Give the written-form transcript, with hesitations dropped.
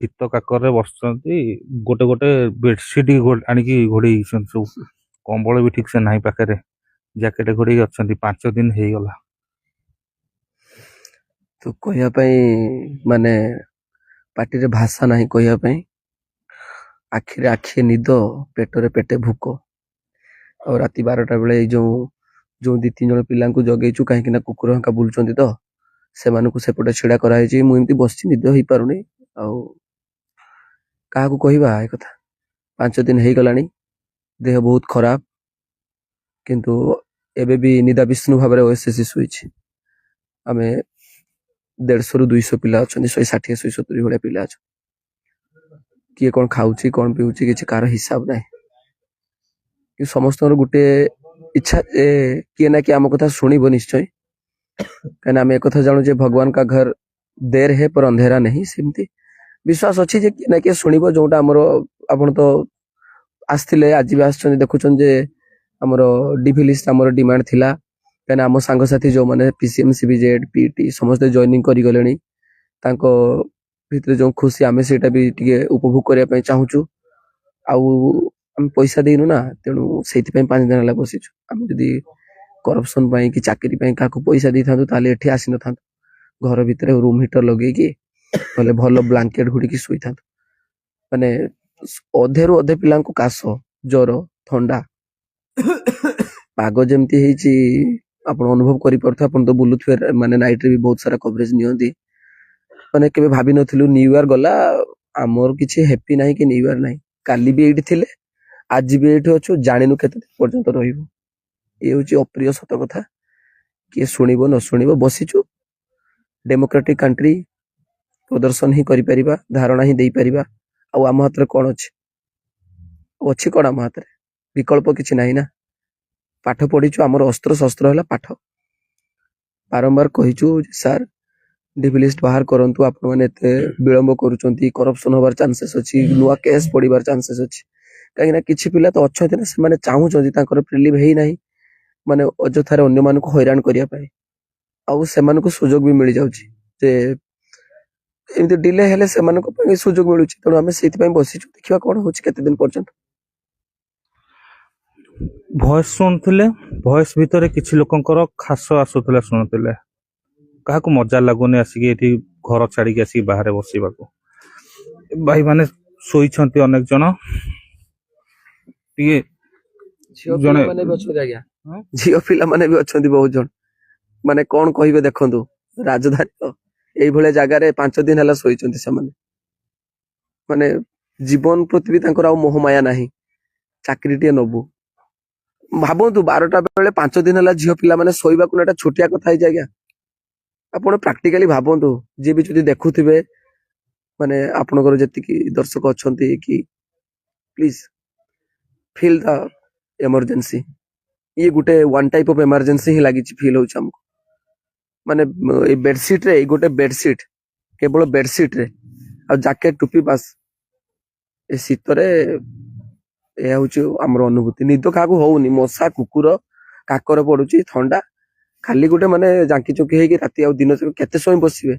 ଶୀତ କାକରରେ ବସିଛନ୍ତି। ଗୋଟେ ଗୋଟେ ବେଡସିଟ୍ ଆଣିକି ଘୋଡେଇ ହେଇଛନ୍ତି ସବୁ। କମ୍ବଳ ବି ଠିକ ସେ ନାହିଁ ପାଖରେ। ଜ୍ୟାକେଟ ଘୋଡେଇକି ଅଛନ୍ତି। 5 ଦିନ ହେଇଗଲା। ତ କହିବା ପାଇଁ ମାନେ ପାଟିରେ ଭାଷା ନାହିଁ କହିବା ପାଇଁ। ଆଖିରେ ଆଖିଏ ନିଦ, ପେଟରେ ପେଟେ ଭୋକ। ଆଉ ରାତି 12ଟା ବେଳେ ଏଇ ଯୋଉ 2-3 ଜଣ ପିଲାଙ୍କୁ ଜଗେଇଛୁ କାହିଁକି ନା କୁକୁର ହଙ୍କା ବୁଲୁଛନ୍ତି ତ ସେମାନଙ୍କୁ ସେପଟେ ଛିଡା କରାହେଇଛି। ମୁଁ ଏମିତି ବସିଛି, ନିଦ ହେଇପାରୁନି। ଆଉ କାହାକୁ କହିବା ଏ କଥା। 5 ଦିନ ହେଇଗଲାଣି, ଦେହ ବହୁତ ଖରାପ, କିନ୍ତୁ ଏବେ ବି ନିଦା ବିଷ୍ଣୁ ଭାବରେ ଓଏସଏସି ଶୋଇଛି। ଆମେ 150ରୁ 200 ପିଲା ଅଛନ୍ତି, 160 170 ଭଳିଆ ପିଲା ଅଛନ୍ତି। କିଏ କଣ ଖାଉଛି କଣ ପିଉଛି କିଛି କାହାର ହିସାବ ନାହିଁ। କି ସମସ୍ତଙ୍କର ଗୋଟେ ଇଚ୍ଛା ଯେ କିଏ ନା କିଏ ଆମ କଥା ଶୁଣିବ ନିଶ୍ଚୟ। କାହିଁକିନା ଆମେ ଏକଥା ଜାଣୁ ଯେ ଭଗବାନ କା ଘର ଦେର ହେ ପର ଅନ୍ଧେରା ନାହିଁ। ସେମିତି ବିଶ୍ୱାସ ଅଛି ଯେ କିଏ ନା କିଏ ଶୁଣିବ। ଯୋଉଟା ଆମର ଆପଣ ତ ଆସିଥିଲେ, ଆଜି ବି ଆସିଛନ୍ତି, ଦେଖୁଛନ୍ତି ଯେ ଆମର ଡିଭି ଲିଷ୍ଟ ଆମର ଡିମାଣ୍ଡ ଥିଲା। କାହିଁକିନା ଆମ ସାଙ୍ଗସାଥି ଯୋଉମାନେ PCM CBZ PET ସମସ୍ତେ ଜଏନିଂ କରିଗଲେଣି, ତାଙ୍କ ଭିତରେ ଯୋଉ ଖୁସି ଆମେ ସେଇଟା ବି ଟିକେ ଉପଭୋଗ କରିବା ପାଇଁ ଚାହୁଁଛୁ। ଆଉ ଆମେ ପଇସା ଦେଇନୁ ନା, ତେଣୁ ସେଇଥିପାଇଁ 5 ଦିନ ହେଲା ବସିଛୁ। ଆମେ ଯଦି କରପସନ ପାଇଁ କି ଚାକିରି ପାଇଁ କାହାକୁ ପଇସା ଦେଇଥାନ୍ତୁ ତାହେଲେ ଏଠି ଆସିନଥାନ୍ତୁ। ଘର ଭିତରେ ରୁମ ହିଟର ଲଗେଇକି ନହେଲେ ଭଲ ବ୍ଲାଙ୍କେଟ ଘୋଡିକି ଶୋଇଥାନ୍ତୁ। ମାନେ ଅଧେରୁ ଅଧେ ପିଲାଙ୍କୁ କାଶ, ଜ୍ୱର, ଥଣ୍ଡା। ପାଗ ଯେମିତି ହେଇଛି ଆପଣ ଅନୁଭବ କରିପାରୁଥିବେ। ଆପଣ ତ ବୁଲୁଥିବେ, ମାନେ ନାଇଟରେ ବି ବହୁତ ସାରା କଭରେଜ ନିଅନ୍ତି। ମାନେ କେବେ ଭାବିନଥିଲୁ ନ୍ୟୁ ଇୟର ଗଲା, ଆମର କିଛି ହେପି ନାହିଁ କି ନ୍ୟୁ ଇୟର ନାହିଁ। କାଲି ବି ଏଇଠି ଥିଲେ, ଆଜି ବି ଏଇଠି ଅଛୁ, ଜାଣିନୁ କେତେ ଦିନ ପର୍ଯ୍ୟନ୍ତ ରହିବୁ। ଇଏ ହଉଛି ଅପ୍ରିୟ ସତ କଥା। କିଏ ଶୁଣିବ ନ ଶୁଣିବ, ବସିଛୁ। ଡେମୋକ୍ରାଟିକ କଣ୍ଟ୍ରି, ପ୍ରଦର୍ଶନ ହିଁ କରିପାରିବା, ଧାରଣା ହିଁ ଦେଇପାରିବା। ଆଉ ଆମ ହାତରେ କଣ ଅଛି? ଅଛି କଣ ଆମ ହାତରେ? ବିକଳ୍ପ କିଛି ନାହିଁ ନା। ପାଠ ପଢିଛୁ, ଆମର ଅସ୍ତ୍ର ଶସ୍ତ୍ର ହେଲା ପାଠ। ବାରମ୍ବାର କହିଛୁ ସାର୍ ଡିଭି ଲିଷ୍ଟ ବାହାର କରନ୍ତୁ, ଆପଣମାନେ ଏତେ ବିଳମ୍ବ କରୁଛନ୍ତି, କରପସନ ହବାର ଚାନ୍ସେସ୍ ଅଛି, ନୂଆ କେସ୍ ପଡିବାର ଚାନ୍ସେସ୍ ଅଛି। କାହିଁକି ନା କିଛି ପିଲା ତ ଅଛନ୍ତି ନା, ସେମାନେ ଚାହୁଁଛନ୍ତି, ତାଙ୍କର ପ୍ରିଲିମ୍ ହେଇନାହିଁ, ମାନେ ଅଯଥାରେ ଅନ୍ୟମାନଙ୍କୁ ହଇରାଣ କରିବା ପାଇଁ। ଆଉ ସେମାନଙ୍କୁ ସୁଯୋଗ ବି ମିଳିଯାଉଛି ଯେ ଏମିତି ଡିଲେ ହେଲେ ସେମାନଙ୍କ ପାଇଁ ସୁଯୋଗ ମିଳୁଛି। ତେଣୁ ଆମେ ସେଇଥିପାଇଁ ବସିଛୁ, ଦେଖିବା କଣ ହଉଛି କେତେ ଦିନ ପର୍ଯ୍ୟନ୍ତ। ଭଏସ ଶୁଣୁଥିଲେ, ଭଏସ ଭିତରେ କିଛି ଲୋକଙ୍କର ଖାସ ଆସୁଥିଲା ଶୁଣୁଥିଲେ। କାହାକୁ ମଜା ଲାଗୁନି ଆସିକି ଏଠି ଘର ଛାଡିକି ଆସିକି ବାହାରେ ବସିବାକୁ। ଭାଇ ମାନେ ଶୋଇଛନ୍ତି ଅନେକ ଜଣ। ଟିକେ ଝିଅ ଜଣେ ପିଲାମାନେ ବି ଅଛନ୍ତି ଆଜ୍ଞା, ଝିଅ ପିଲାମାନେ ବି ଅଛନ୍ତି ବହୁତ ଜଣ। ମାନେ କଣ କହିବେ ଦେଖନ୍ତୁ, ରାଜଧାନୀ ତ ଏଇଭଳିଆ ଜାଗାରେ 5 ଦିନ ହେଲା ଶୋଇଛନ୍ତି ସେମାନେ। ମାନେ ଜୀବନ ପ୍ରତି ବି ତାଙ୍କର ଆଉ ମୋହମାୟା ନାହିଁ। ଚାକିରିଟିଏ ନବୁ, ଭାବନ୍ତୁ 12ଟା ବେଳେ 5 ଦିନ ହେଲା ଝିଅ ପିଲାମାନେ ଶୋଇବାକୁ ନା, ଏଟା ଛୋଟିଆ କଥା ହେଇଛି ଆଜ୍ଞା। ଆପଣ ପ୍ରାକ୍ଟିକାଲି ଭାବନ୍ତୁ, ଯିଏ ବି ଯଦି ଦେଖୁଥିବେ, ମାନେ ଆପଣଙ୍କର ଯେତିକି ଦର୍ଶକ ଅଛନ୍ତି, କି ପ୍ଲିଜ ଫିଲ୍ ଦ ଏମର୍ଜେନ୍ସି। ଇଏ ଗୋଟେ ୱାନ୍ ଟାଇପ ଅଫ ଏମର୍ଜେନ୍ସି ହିଁ ଲାଗିଛି, ଫିଲ୍ ହଉଛି ଆମକୁ। ମାନେ ଏଇ ବେଡସିଟ ରେ, ଗୋଟେ ବେଡସିଟ, କେବଳ ବେଡସିଟ ରେ, ଆଉ ଜ୍ୟାକେଟ ଟୋପି ବାସ୍। ଏ ଶୀତରେ ଏହା ହଉଛି ଆମର ଅନୁଭୂତି। ନିଦ କାହାକୁ ହଉନି, ମଶା କୁକୁର କାକର ପଡୁଛି, ଥଣ୍ଡା। ଖାଲି ଗୋଟେ ମାନେ ଜାଙ୍କି ଚୁକି ହେଇକି ରାତି ଆଉ ଦିନ କେତେ ସମୟ ବସିବେ।